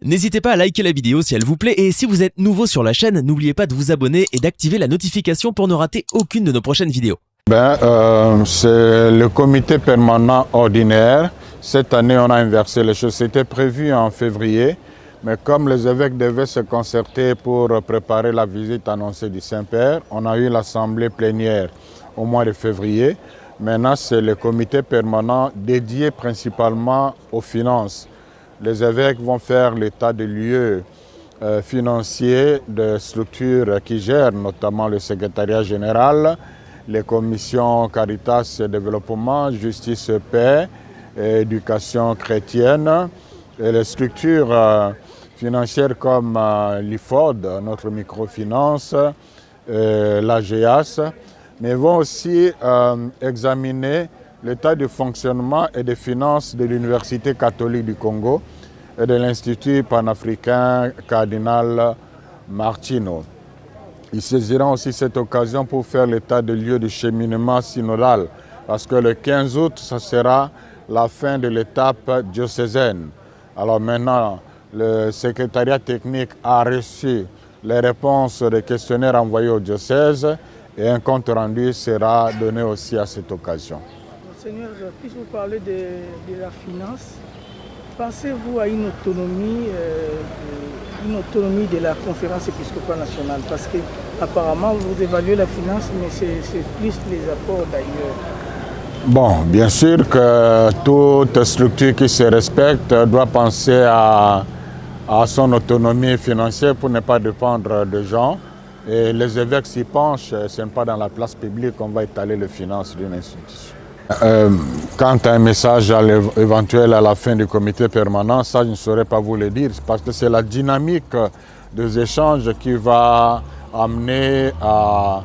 N'hésitez pas à liker la vidéo si elle vous plaît et si vous êtes nouveau sur la chaîne, n'oubliez pas de vous abonner et d'activer la notification pour ne rater aucune de nos prochaines vidéos. C'est le comité permanent ordinaire. Cette année, on a inversé les choses. C'était prévu en février, mais comme les évêques devaient se concerter pour préparer la visite annoncée du Saint-Père, on a eu l'assemblée plénière au mois de février. Maintenant, c'est le comité permanent dédié principalement aux finances. Les évêques vont faire l'état des lieux financiers de structures qui gèrent, notamment le secrétariat général, les commissions Caritas et Développement, Justice et Paix, Éducation chrétienne, et les structures financières comme l'IFOD, notre microfinance, l'AGEAS, mais vont aussi examiner l'état de fonctionnement et de finances de l'Université catholique du Congo et de l'Institut panafricain Cardinal Martino. Ils saisiront aussi cette occasion pour faire l'état de lieu du cheminement synodal, parce que le 15 août, ça sera la fin de l'étape diocésaine. Alors maintenant, le secrétariat technique a reçu les réponses des questionnaires envoyés au diocèse et un compte rendu sera donné aussi à cette occasion. Seigneur, puisse vous parler de la finance. Pensez-vous à une autonomie de la conférence épiscopale nationale? Parce qu'apparemment, vous évaluez la finance, mais c'est plus les apports d'ailleurs. Bon, bien sûr que toute structure qui se respecte doit penser à son autonomie financière pour ne pas dépendre de gens. Et les évêques s'y penchent, ce n'est pas dans la place publique qu'on va étaler les finances d'une institution. Quant à un message éventuel à la fin du comité permanent, ça je ne saurais pas vous le dire, parce que c'est la dynamique des échanges qui va amener à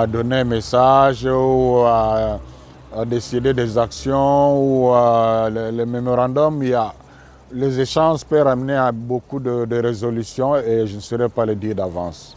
donner un message ou à décider des actions ou les mémorandums. Les échanges peuvent amener à beaucoup de résolutions et je ne saurais pas le dire d'avance.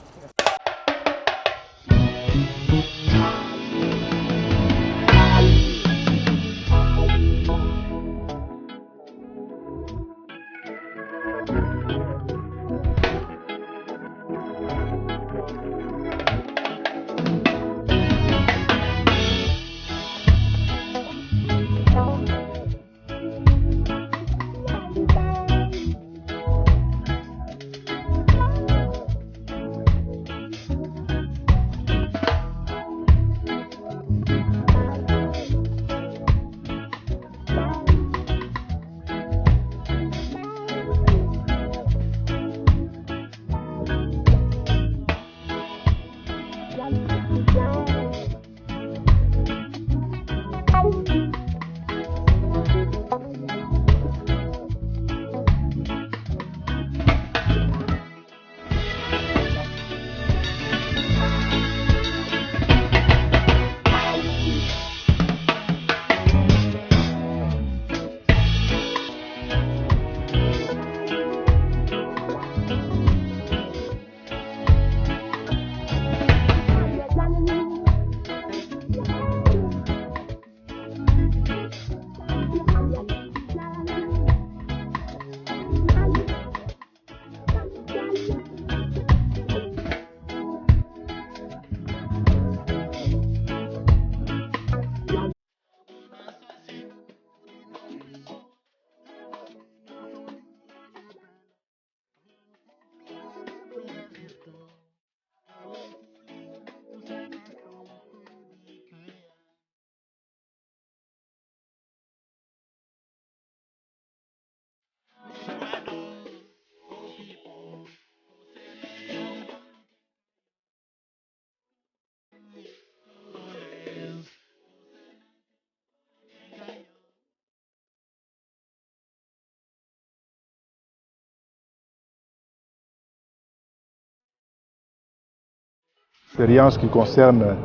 Expérience qui concerne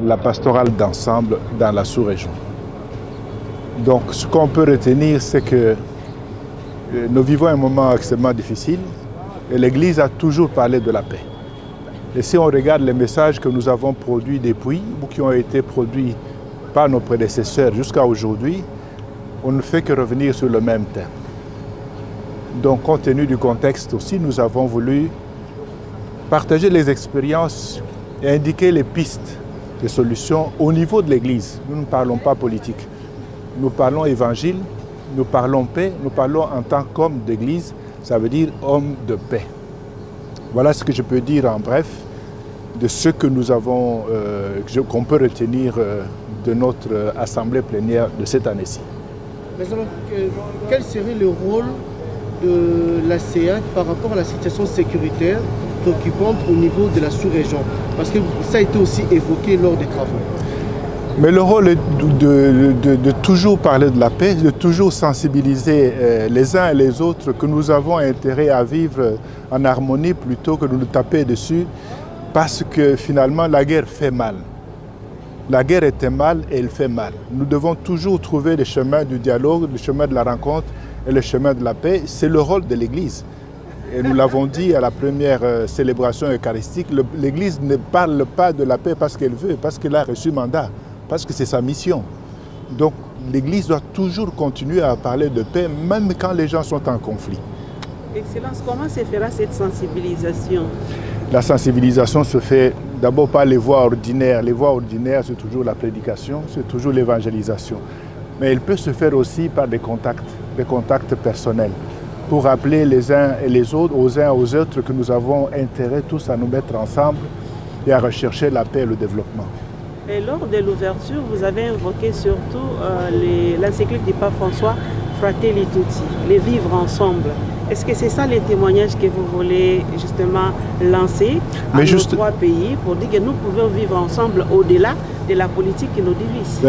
la pastorale d'ensemble dans la sous-région. Donc ce qu'on peut retenir, c'est que nous vivons un moment extrêmement difficile et l'Église a toujours parlé de la paix. Et si on regarde les messages que nous avons produits depuis, ou qui ont été produits par nos prédécesseurs jusqu'à aujourd'hui, on ne fait que revenir sur le même thème. Donc, compte tenu du contexte aussi, nous avons voulu partager les expériences et indiquer les pistes de solutions au niveau de l'Église. Nous ne parlons pas politique. Nous parlons évangile, nous parlons paix, nous parlons en tant qu'homme d'Église, ça veut dire homme de paix. Voilà ce que je peux dire en bref de ce que nous avons, qu'on peut retenir de notre assemblée plénière de cette année-ci. Mais alors, quel serait le rôle de la CEAC par rapport à la situation sécuritaire préoccupante au niveau de la sous-région? Parce que ça a été aussi évoqué lors des travaux. Mais le rôle est de toujours parler de la paix, de toujours sensibiliser les uns et les autres que nous avons intérêt à vivre en harmonie plutôt que de nous taper dessus, parce que finalement la guerre fait mal. La guerre était mal et elle fait mal. Nous devons toujours trouver le chemin du dialogue, le chemin de la rencontre et le chemin de la paix. C'est le rôle de l'Église. Et nous l'avons dit à la première célébration eucharistique, l'Église ne parle pas de la paix parce qu'elle veut, parce qu'elle a reçu mandat, parce que c'est sa mission. Donc l'Église doit toujours continuer à parler de paix, même quand les gens sont en conflit. Excellence, comment se fera cette sensibilisation? La sensibilisation se fait d'abord par les voies ordinaires. Les voies ordinaires, c'est toujours la prédication, c'est toujours l'évangélisation. Mais elle peut se faire aussi par des contacts personnels, pour rappeler les uns et les autres, aux uns aux autres, que nous avons intérêt tous à nous mettre ensemble et à rechercher la paix et le développement. Et lors de l'ouverture, vous avez invoqué surtout l'encyclique du pape François, Fratelli Tutti, les vivre ensemble. Est-ce que c'est ça les témoignages que vous voulez justement lancer à nos trois pays pour dire que nous pouvons vivre ensemble au-delà de la politique qui nous divise?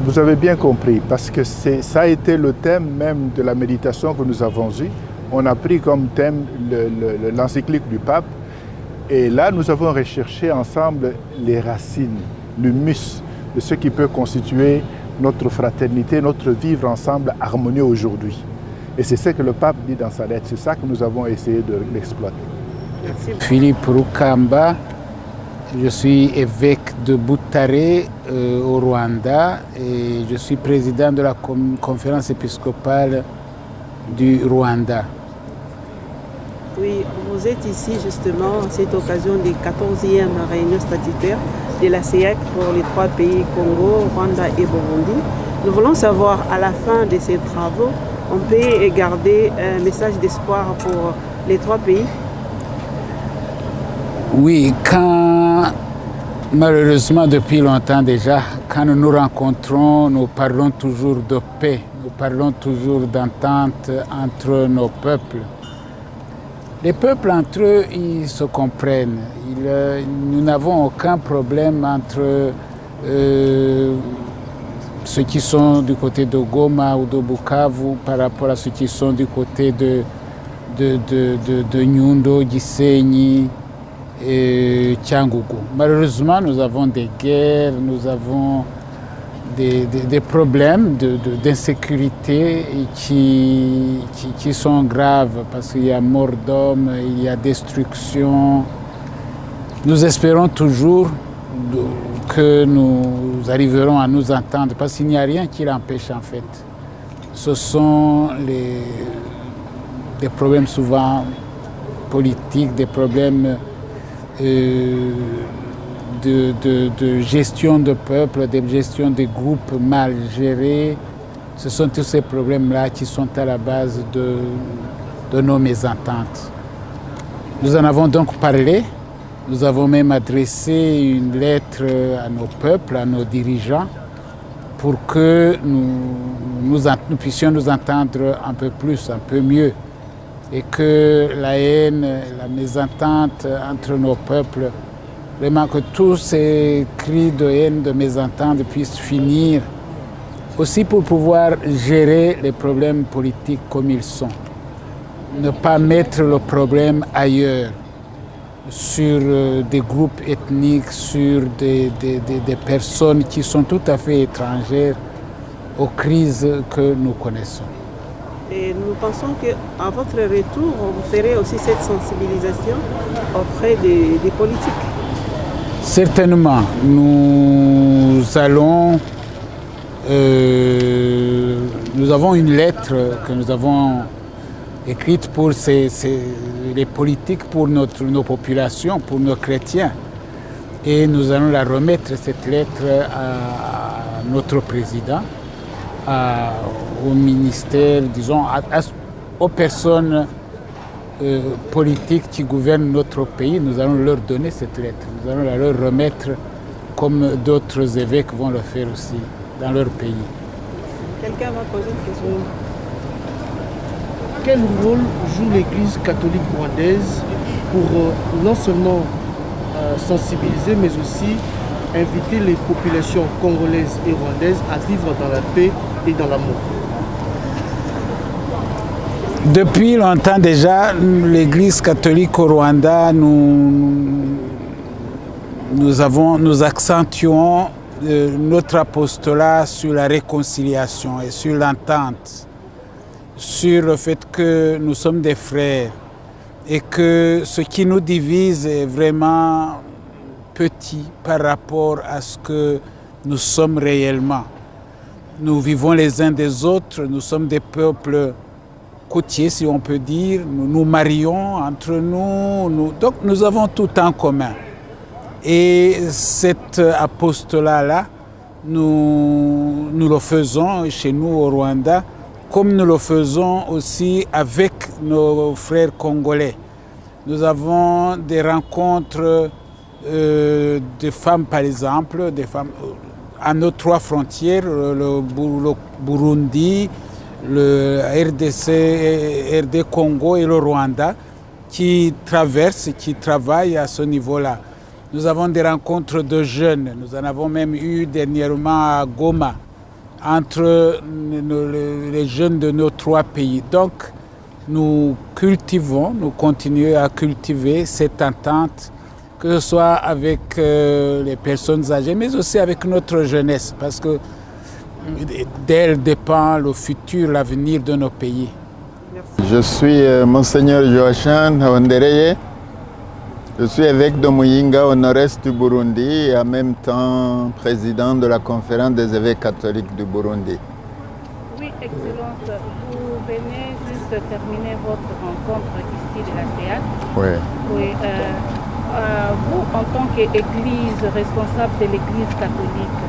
Vous avez bien compris, parce que ça a été le thème même de la méditation que nous avons eue. On a pris comme thème l'encyclique du pape, et là nous avons recherché ensemble les racines, l'humus de ce qui peut constituer notre fraternité, notre vivre ensemble harmonieux aujourd'hui. Et c'est ce que le pape dit dans sa lettre, c'est ça que nous avons essayé de l'exploiter. Philippe Rukamba, je suis évêque de Butare au Rwanda et je suis président de la conférence épiscopale du Rwanda. Oui, vous êtes ici justement à cette occasion des 14e réunions statutaires de la CEAC pour les trois pays Congo, Rwanda et Burundi. Nous voulons savoir à la fin de ces travaux, on peut garder un message d'espoir pour les trois pays? Oui, malheureusement depuis longtemps déjà, quand nous nous rencontrons, nous parlons toujours de paix, nous parlons toujours d'entente entre nos peuples. Les peuples entre eux, ils se comprennent. Nous n'avons aucun problème entre ceux qui sont du côté de Goma ou de Bukavu par rapport à ceux qui sont du côté de Nyundo, Gisenyi et Tchangougou. Malheureusement, nous avons des guerres, nous avons des problèmes d'insécurité qui sont graves parce qu'il y a mort d'hommes, il y a destruction. Nous espérons toujours que nous arriverons à nous entendre parce qu'il n'y a rien qui l'empêche en fait. Ce sont des problèmes souvent politiques, des problèmes de gestion de peuple, de gestion des groupes mal gérés. Ce sont tous ces problèmes-là qui sont à la base de nos mésententes. Nous en avons donc parlé. Nous avons même adressé une lettre à nos peuples, à nos dirigeants, pour que nous puissions nous entendre un peu plus, un peu mieux, et que la haine, la mésentente entre nos peuples, vraiment que tous ces cris de haine, de mésentente puissent finir, aussi pour pouvoir gérer les problèmes politiques comme ils sont. Ne pas mettre le problème ailleurs, sur des groupes ethniques, sur des personnes qui sont tout à fait étrangères aux crises que nous connaissons. Et nous pensons qu'à votre retour, vous ferez aussi cette sensibilisation auprès des politiques. Certainement, nous avons une lettre que nous avons écrite pour les politiques pour nos populations, pour nos chrétiens. Et nous allons la remettre, cette lettre, à notre président, au ministère, disons, aux personnes politiques qui gouvernent notre pays. Nous allons leur donner cette lettre. Nous allons la leur remettre comme d'autres évêques vont le faire aussi dans leur pays. Quelqu'un va poser une question. Quel rôle joue l'Église catholique rwandaise pour non seulement sensibiliser, mais aussi inviter les populations congolaises et rwandaises à vivre dans la paix et dans l'amour? Depuis longtemps déjà, l'Église catholique au Rwanda, nous accentuons notre apostolat sur la réconciliation et sur l'entente, sur le fait que nous sommes des frères et que ce qui nous divise est vraiment petit par rapport à ce que nous sommes réellement. Nous vivons les uns des autres, nous sommes des peuples côtiers, si on peut dire, nous nous marions entre nous, donc nous avons tout en commun. Et cet apostolat-là, nous le faisons chez nous au Rwanda, comme nous le faisons aussi avec nos frères congolais. Nous avons des rencontres de femmes, par exemple, des femmes à nos 3 frontières, le Burundi, le RDC, RD Congo et le Rwanda, qui traversent, qui travaillent à ce niveau-là. Nous avons des rencontres de jeunes. Nous en avons même eu dernièrement à Goma, entre les jeunes de nos 3 pays. Donc, nous cultivons, nous continuons à cultiver cette entente, que ce soit avec les personnes âgées, mais aussi avec notre jeunesse, parce que d'elle dépend le futur, l'avenir de nos pays. Je suis Monseigneur Joachim Ondereye. Je suis évêque de Muyinga au nord-est du Burundi et en même temps président de la conférence des évêques catholiques du Burundi. Oui, Excellence, vous venez juste de terminer votre rencontre ici de la CEAC. Oui. Oui, vous, en tant qu'Église, responsable de l'Église catholique,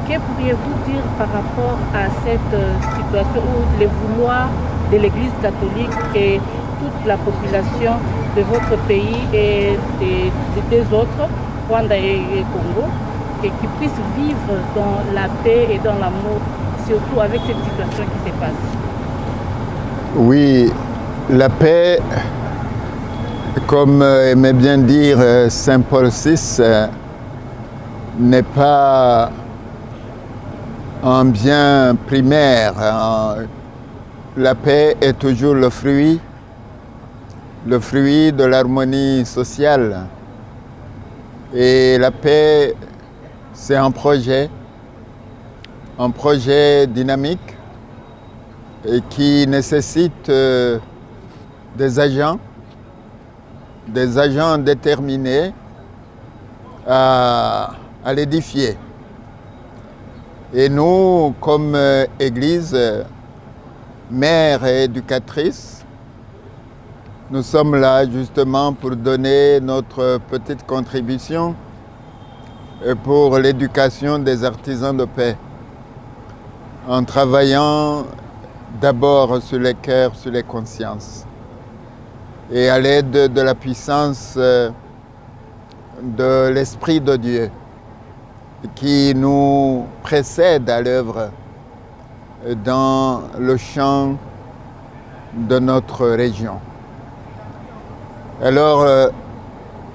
que pourriez-vous dire par rapport à cette situation où les vouloirs de l'Église catholique et toute la population de votre pays et des autres, Rwanda et Congo, et qui puissent vivre dans la paix et dans l'amour, surtout avec cette situation qui se passe? Oui, la paix, comme aimait bien dire Saint Paul VI, n'est pas un bien primaire. La paix est toujours le fruit de l'harmonie sociale. Et la paix, c'est un projet dynamique et qui nécessite des agents déterminés à l'édifier. Et nous, comme Église, mère et éducatrice, nous sommes là justement pour donner notre petite contribution pour l'éducation des artisans de paix, en travaillant d'abord sur les cœurs, sur les consciences, et à l'aide de la puissance de l'Esprit de Dieu qui nous précède à l'œuvre dans le champ de notre région. Alors,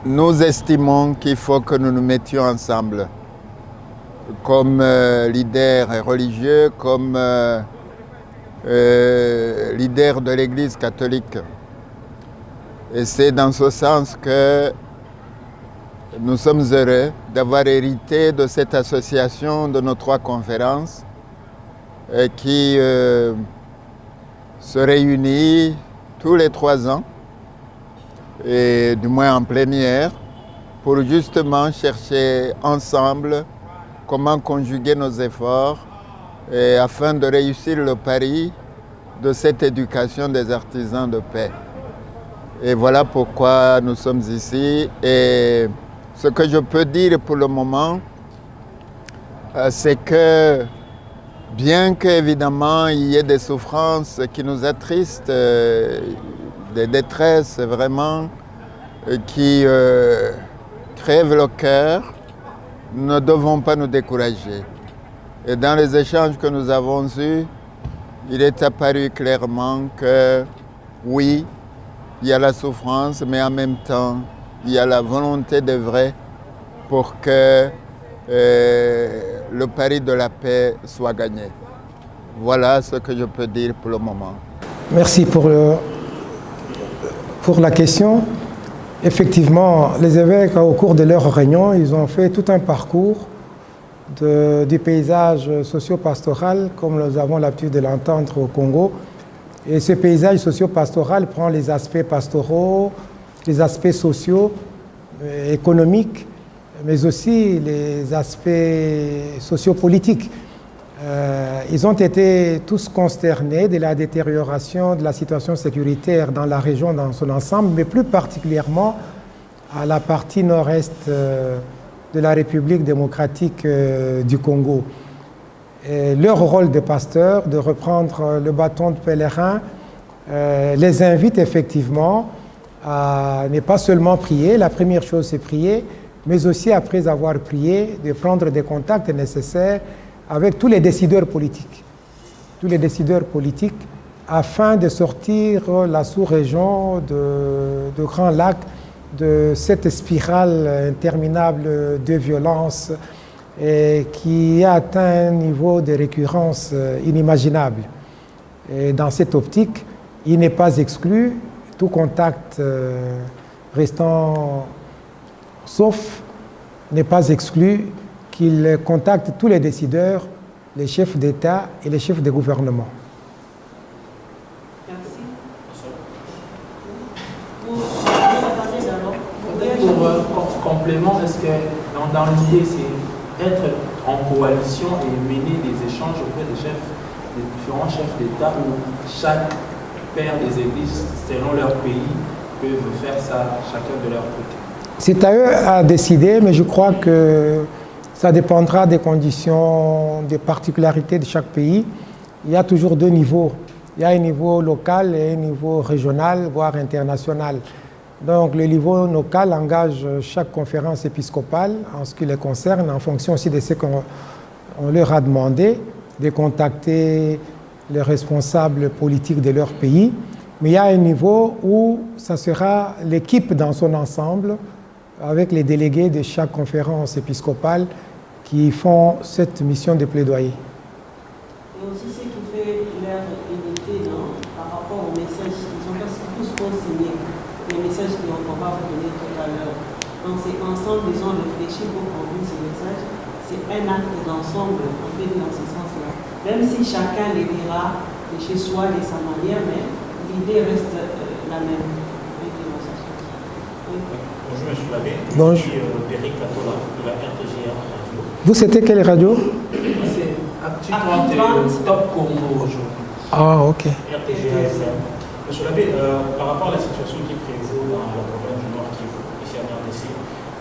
nous estimons qu'il faut que nous nous mettions ensemble comme leaders religieux, comme leaders de l'Église catholique. Et c'est dans ce sens que nous sommes heureux d'avoir hérité de cette association de nos 3 conférences qui se réunit tous les 3 ans, et du moins en plénière, pour justement chercher ensemble comment conjuguer nos efforts et afin de réussir le pari de cette éducation des artisans de paix. Et voilà pourquoi nous sommes ici. Et ce que je peux dire pour le moment, c'est que bien qu'évidemment il y ait des souffrances qui nous attristent, des détresses vraiment qui crèvent le cœur, nous ne devons pas nous décourager. Et dans les échanges que nous avons eus, il est apparu clairement que oui, il y a la souffrance, mais en même temps, il y a la volonté de vrai pour que le pari de la paix soit gagné. Voilà ce que je peux dire pour le moment. Merci pour la question. Effectivement, les évêques, au cours de leur réunion, ils ont fait tout un parcours du paysage socio-pastoral, comme nous avons l'habitude de l'entendre au Congo. Et ce paysage socio-pastoral prend les aspects pastoraux, les aspects sociaux, économiques, mais aussi les aspects sociopolitiques. Ils ont été tous consternés de la détérioration de la situation sécuritaire dans la région dans son ensemble, mais plus particulièrement à la partie nord-est de la République démocratique du Congo. Et leur rôle de pasteur, de reprendre le bâton de pèlerin, les invite effectivement à ne pas seulement prier, la première chose c'est prier, mais aussi après avoir prié, de prendre des contacts nécessaires avec tous les décideurs politiques. Tous les décideurs politiques afin de sortir la sous-région de Grand Lac de cette spirale interminable de violence et qui a atteint un niveau de récurrence inimaginable. Et dans cette optique, il n'est pas exclu, tout contact restant sauf, n'est pas exclu qu'il contacte tous les décideurs, les chefs d'État et les chefs de gouvernement. Merci. Pour complément, est-ce que dans l'idée, c'est être en coalition et mener des échanges auprès des différents chefs d'État où chaque père des églises, selon leur pays, peuvent faire ça chacun de leur côté? C'est à eux à décider, mais je crois que ça dépendra des conditions, des particularités de chaque pays. Il y a toujours deux niveaux. Il y a un niveau local et un niveau régional, voire international. Donc le niveau local engage chaque conférence épiscopale en ce qui les concerne, en fonction aussi de ce qu'on leur a demandé, de contacter les responsables politiques de leur pays. Mais il y a un niveau où ça sera l'équipe dans son ensemble, avec les délégués de chaque conférence épiscopale qui font cette mission de plaidoyer. Et aussi ce qui fait leur unité par rapport aux messages, ils sont tous consignés, les messages qu'on va vous donner tout à l'heure. Donc c'est ensemble, ils ont réfléchi pour conduire ce message. C'est un acte d'ensemble, on fait dans ce sens-là. Même si chacun les dira de chez soi, de sa manière, mais l'idée reste la même. Bonjour, M. Labbé. Bonjour. Je suis Derek Catola de la RTGA Radio. Vous, c'était quelle radio? C'est Actu 30 Top Congo aujourd'hui. Ah, ok. RTGA FM. M. Labbé, par rapport à la situation qui prévaut dans la province du Nord Kivu, ici à RDC,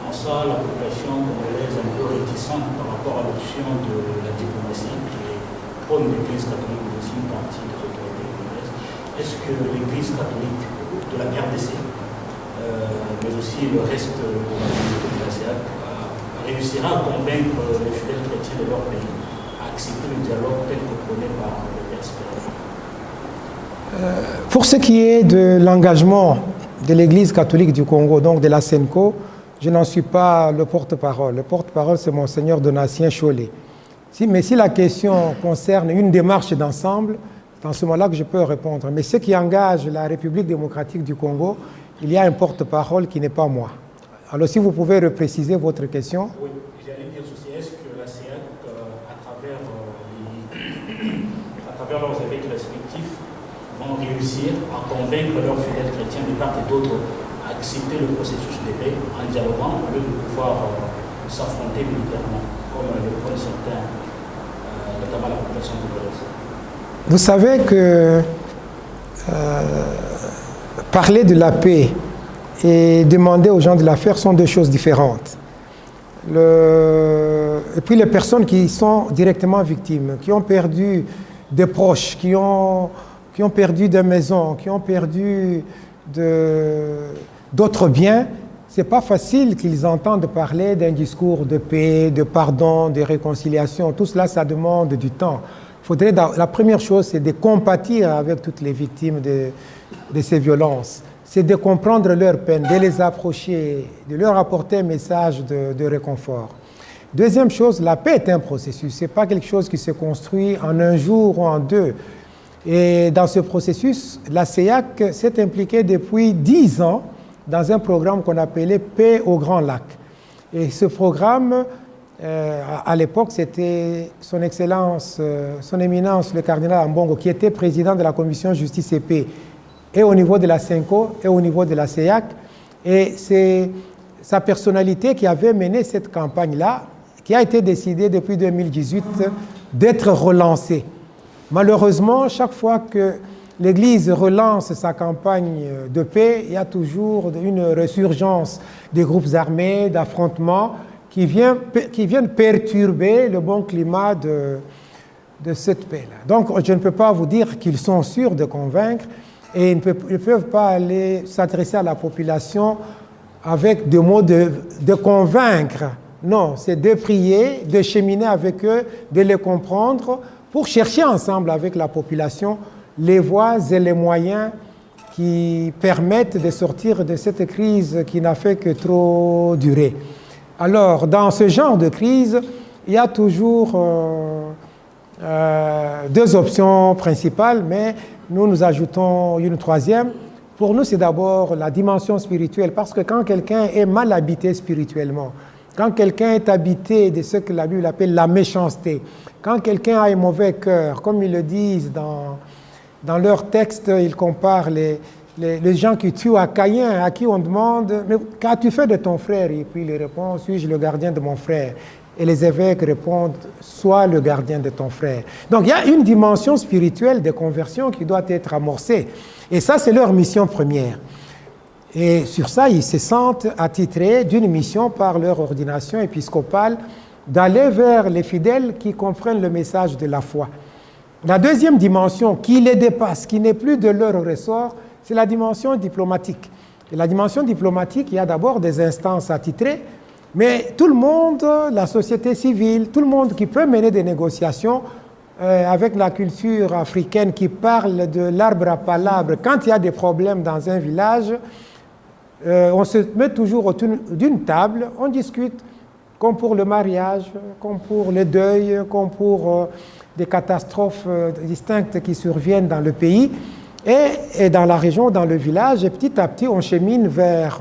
on sent la population congolaise un peu réticente par rapport à l'option de la diplomatie qui prône l'Église catholique, mais aussi une partie des autorités congolaises. Est-ce que l'Église catholique de la RDC mais aussi le reste de la CEAC réussira à convaincre les fidèles chrétiens de leur pays à accepter le dialogue tel que prôné par le Père Spérof? Pour ce qui est de l'engagement de l'Église catholique du Congo, donc de la SENCO, je n'en suis pas le porte-parole. Le porte-parole, c'est Monseigneur Donatien Cholet. Mais si la question concerne une démarche d'ensemble, c'est en ce moment-là que je peux répondre. Mais ce qui engage la République démocratique du Congo, il y a un porte-parole qui n'est pas moi. Alors si vous pouvez repréciser votre question. Oui, j'allais dire ceci. Est-ce que la CEAC, à travers leurs évêques respectifs, vont réussir à convaincre leurs fidèles chrétiens de part et d'autre à accepter le processus de paix en dialoguant au lieu de pouvoir s'affronter militairement, comme le prônent certains, notamment la population congolaise? Vous savez que parler de la paix et demander aux gens de la faire sont deux choses différentes. Et puis les personnes qui sont directement victimes, qui ont perdu des proches, qui ont perdu des maisons, qui ont perdu d'autres biens, ce n'est pas facile qu'ils entendent parler d'un discours de paix, de pardon, de réconciliation. Tout cela, ça demande du temps. La première chose, c'est de compatir avec toutes les victimes de ces violences. C'est de comprendre leur peine, de les approcher, de leur apporter un message de réconfort. Deuxième chose, la paix est un processus. Ce n'est pas quelque chose qui se construit en un jour ou en deux. Et dans ce processus, la CEIAC s'est impliquée depuis 10 ans dans un programme qu'on appelait Paix au Grand Lac. Et ce programme, à l'époque, c'était son Excellence, son Éminence, le cardinal Ambongo, qui était président de la Commission Justice et Paix, et au niveau de la CENCO, et au niveau de la CEIAC. Et c'est sa personnalité qui avait mené cette campagne-là, qui a été décidée depuis 2018 d'être relancée. Malheureusement, chaque fois que l'Église relance sa campagne de paix, il y a toujours une résurgence des groupes armés, d'affrontements qui viennent perturber le bon climat de cette paix-là. Donc, je ne peux pas vous dire qu'ils sont sûrs de convaincre et ils ne peuvent pas aller s'adresser à la population avec des mots de convaincre. Non, c'est de prier, de cheminer avec eux, de les comprendre pour chercher ensemble avec la population les voies et les moyens qui permettent de sortir de cette crise qui n'a fait que trop durer. Alors, dans ce genre de crise, il y a toujours deux options principales, mais nous ajoutons une troisième. Pour nous, c'est d'abord la dimension spirituelle, parce que quand quelqu'un est mal habité spirituellement, quand quelqu'un est habité de ce que la Bible appelle la méchanceté, quand quelqu'un a un mauvais cœur, comme ils le disent dans leur texte, ils comparent les gens qui tuent à Caïn, à qui on demande « Mais qu'as-tu fait de ton frère ?» Et puis il répond « Suis-je le gardien de mon frère ?» Et les évêques répondent « Sois le gardien de ton frère. » Donc il y a une dimension spirituelle de conversion qui doit être amorcée. Et ça, c'est leur mission première. Et sur ça, ils se sentent attitrés d'une mission par leur ordination épiscopale d'aller vers les fidèles qui comprennent le message de la foi. La deuxième dimension qui les dépasse, qui n'est plus de leur ressort, c'est la dimension diplomatique. Et la dimension diplomatique, il y a d'abord des instances attitrées, mais tout le monde, la société civile, tout le monde qui peut mener des négociations avec la culture africaine qui parle de l'arbre à palabre, quand il y a des problèmes dans un village, on se met toujours autour d'une table, on discute, comme pour le mariage, comme pour le deuil, comme pour des catastrophes distinctes qui surviennent dans le pays et dans la région, dans le village, et petit à petit, on chemine vers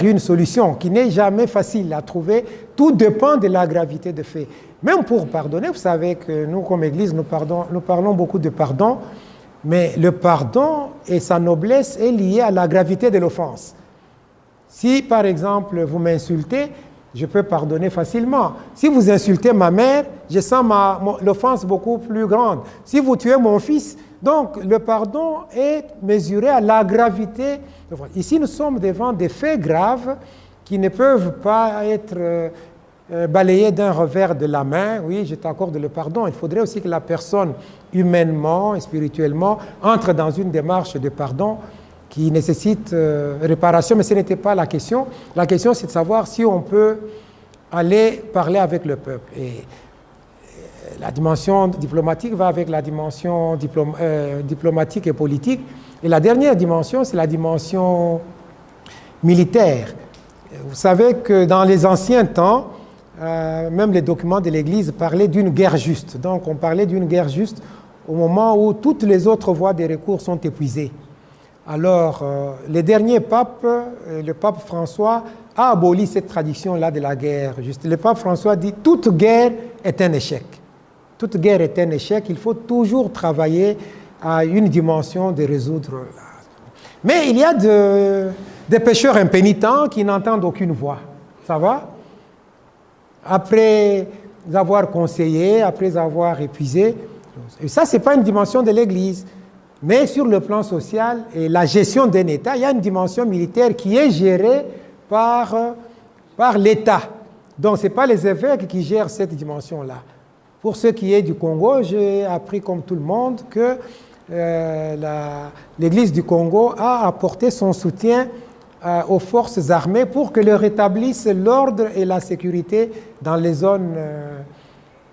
une solution qui n'est jamais facile à trouver. Tout dépend de la gravité des faits. Même pour pardonner, vous savez que nous, comme Église, nous parlons beaucoup de pardon, mais le pardon et sa noblesse est lié à la gravité de l'offense. Si, par exemple, vous m'insultez, je peux pardonner facilement. Si vous insultez ma mère, je sens l'offense beaucoup plus grande. Si vous tuez mon fils, donc le pardon est mesuré à la gravité. Ici, nous sommes devant des faits graves qui ne peuvent pas être balayés d'un revers de la main. Oui, je t'accorde le pardon. Il faudrait aussi que la personne, humainement et spirituellement, entre dans une démarche de pardon qui nécessite réparation, mais ce n'était pas la question. La question, c'est de savoir si on peut aller parler avec le peuple. Et la dimension diplomatique va avec la dimension diplomatique et politique. Et la dernière dimension, c'est la dimension militaire. Vous savez que dans les anciens temps, même les documents de l'Église parlaient d'une guerre juste. Donc on parlait d'une guerre juste au moment où toutes les autres voies de recours sont épuisées. Alors, les derniers papes, le pape François, a aboli cette tradition-là de la guerre juste. Le pape François dit « toute guerre est un échec ». Toute guerre est un échec, il faut toujours travailler à une dimension de résoudre. Mais il y a des pécheurs impénitents qui n'entendent aucune voix. Ça va? Après avoir conseillé, après avoir épuisé. Et ça, ce n'est pas une dimension de l'Église. Mais sur le plan social et la gestion d'un État, il y a une dimension militaire qui est gérée par l'État. Donc, ce n'est pas les évêques qui gèrent cette dimension-là. Pour ce qui est du Congo, j'ai appris comme tout le monde que l'Église du Congo a apporté son soutien aux forces armées pour que le rétablissent l'ordre et la sécurité dans les zones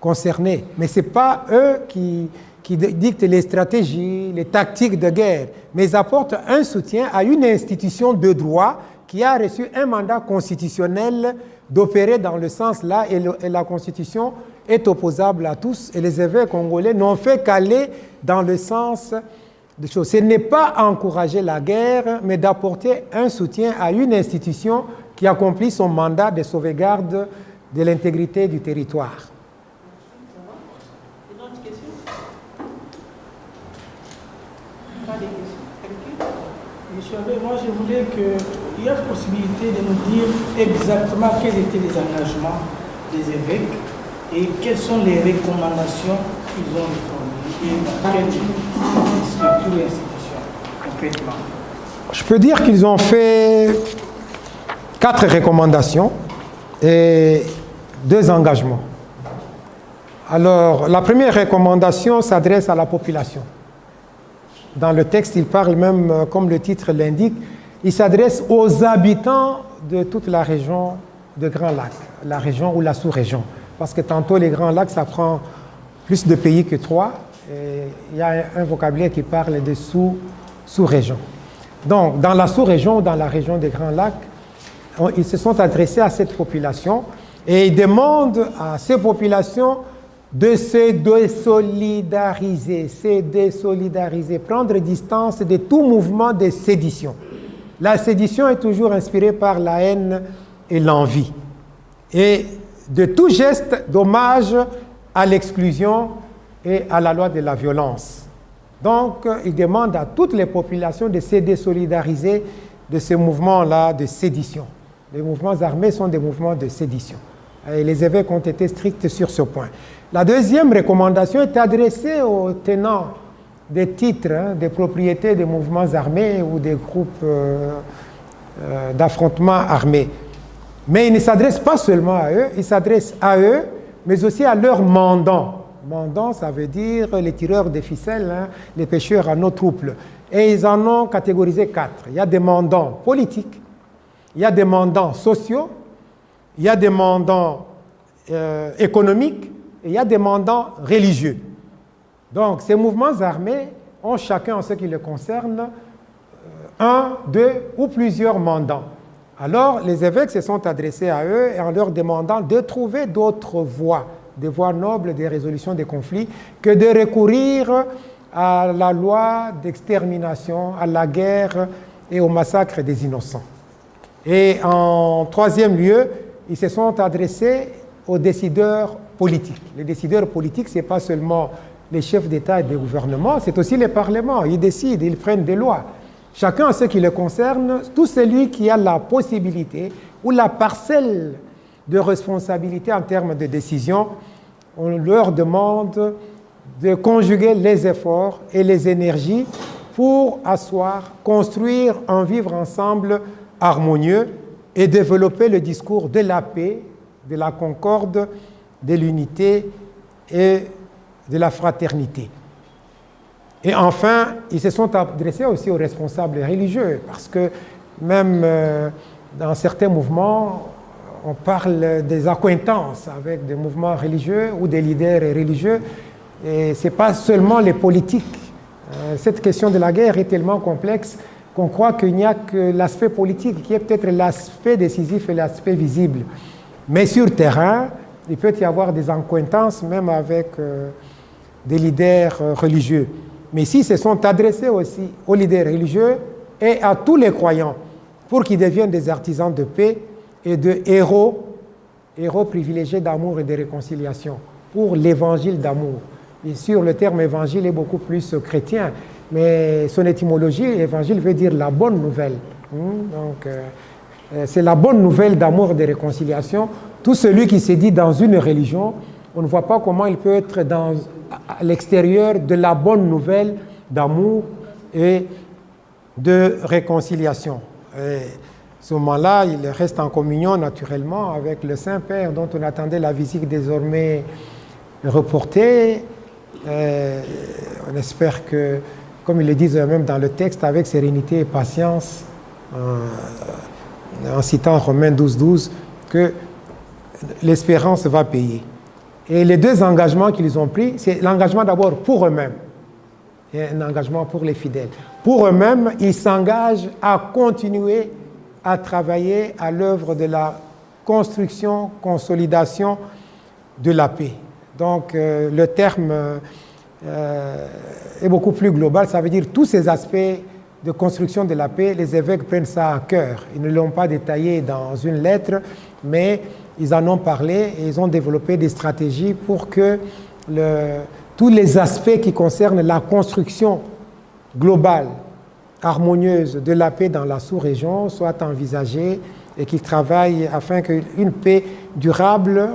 concernées. Mais ce n'est pas eux qui dictent les stratégies, les tactiques de guerre, mais ils apportent un soutien à une institution de droit qui a reçu un mandat constitutionnel d'opérer dans le sens là, et la Constitution est opposable à tous, et les évêques congolais n'ont fait qu'aller dans le sens des choses. Ce n'est pas encourager la guerre, mais d'apporter un soutien à une institution qui accomplit son mandat de sauvegarde de l'intégrité du territoire. Une autre question? Pas de questions? Monsieur Abbé, moi je voulais qu'il y ait possibilité de nous dire exactement quels étaient les engagements des évêques et quelles sont les recommandations qu'ils ont formulées et dans quelle structure et institution concrètement. Je peux dire qu'ils ont fait 4 recommandations et 2 engagements. Alors, la première recommandation s'adresse à la population. Dans le texte, il parle même, comme le titre l'indique, il s'adresse aux habitants de toute la région de Grand Lac, la région ou la sous-région. Parce que tantôt, les Grands Lacs, ça prend plus de pays que 3. Et il y a un vocabulaire qui parle de sous-région. Donc, dans la sous-région, dans la région des Grands Lacs, ils se sont adressés à cette population et ils demandent à ces populations de se désolidariser, prendre distance de tout mouvement de sédition. La sédition est toujours inspirée par la haine et l'envie. Et de tout geste d'hommage à l'exclusion et à la loi de la violence. Donc, il demande à toutes les populations de se désolidariser de ces mouvements-là de sédition. Les mouvements armés sont des mouvements de sédition. Et les évêques ont été stricts sur ce point. La deuxième recommandation est adressée aux tenants des titres, des propriétés des mouvements armés ou des groupes d'affrontements armés. Mais il ne s'adresse pas seulement à eux, il s'adresse à eux, mais aussi à leurs mandants. Mandants, ça veut dire les tireurs de ficelles, les pêcheurs à nos troubles. Et ils en ont catégorisé 4. Il y a des mandants politiques, il y a des mandants sociaux, il y a des mandants économiques, et il y a des mandants religieux. Donc, ces mouvements armés ont chacun, en ce qui les concerne, 1, 2 ou plusieurs mandants. Alors, les évêques se sont adressés à eux et en leur demandant de trouver d'autres voies, des voies nobles de résolution des conflits, que de recourir à la loi d'extermination, à la guerre et au massacre des innocents. Et en troisième lieu, ils se sont adressés aux décideurs politiques. Les décideurs politiques, ce n'est pas seulement les chefs d'État et de gouvernement, c'est aussi les parlements. Ils décident, ils prennent des lois. Chacun a ce qui le concerne, tout celui qui a la possibilité ou la parcelle de responsabilité en termes de décision, on leur demande de conjuguer les efforts et les énergies pour asseoir, construire un vivre ensemble harmonieux et développer le discours de la paix, de la concorde, de l'unité et de la fraternité. Et enfin, ils se sont adressés aussi aux responsables religieux, parce que même dans certains mouvements, on parle des accointances avec des mouvements religieux ou des leaders religieux, et ce n'est pas seulement les politiques. Cette question de la guerre est tellement complexe qu'on croit qu'il n'y a que l'aspect politique qui est peut-être l'aspect décisif et l'aspect visible. Mais sur terrain, il peut y avoir des accointances même avec des leaders religieux. Mais ici, ils se sont adressés aussi aux leaders religieux et à tous les croyants pour qu'ils deviennent des artisans de paix et de héros privilégiés d'amour et de réconciliation pour l'évangile d'amour. Bien sûr, le terme évangile est beaucoup plus chrétien, mais son étymologie, évangile veut dire la bonne nouvelle. Donc, c'est la bonne nouvelle d'amour et de réconciliation. Tout celui qui se dit dans une religion, on ne voit pas comment il peut être à l'extérieur de la bonne nouvelle d'amour et de réconciliation. Et à ce moment-là, il reste en communion naturellement avec le Saint-Père dont on attendait la visite désormais reportée. On espère que, comme ils le disent eux-mêmes dans le texte, avec sérénité et patience, en citant Romains 12, que l'espérance va payer. Et les deux engagements qu'ils ont pris, c'est l'engagement d'abord pour eux-mêmes et un engagement pour les fidèles. Pour eux-mêmes, ils s'engagent à continuer à travailler à l'œuvre de la construction, consolidation de la paix. Donc le terme est beaucoup plus global, ça veut dire tous ces aspects de construction de la paix, les évêques prennent ça à cœur. Ils ne l'ont pas détaillé dans une lettre, mais ils en ont parlé et ils ont développé des stratégies pour que tous les aspects qui concernent la construction globale, harmonieuse de la paix dans la sous-région soient envisagés et qu'ils travaillent afin qu'une paix durable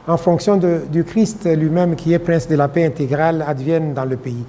en fonction du Christ lui-même qui est prince de la paix intégrale advienne dans le pays.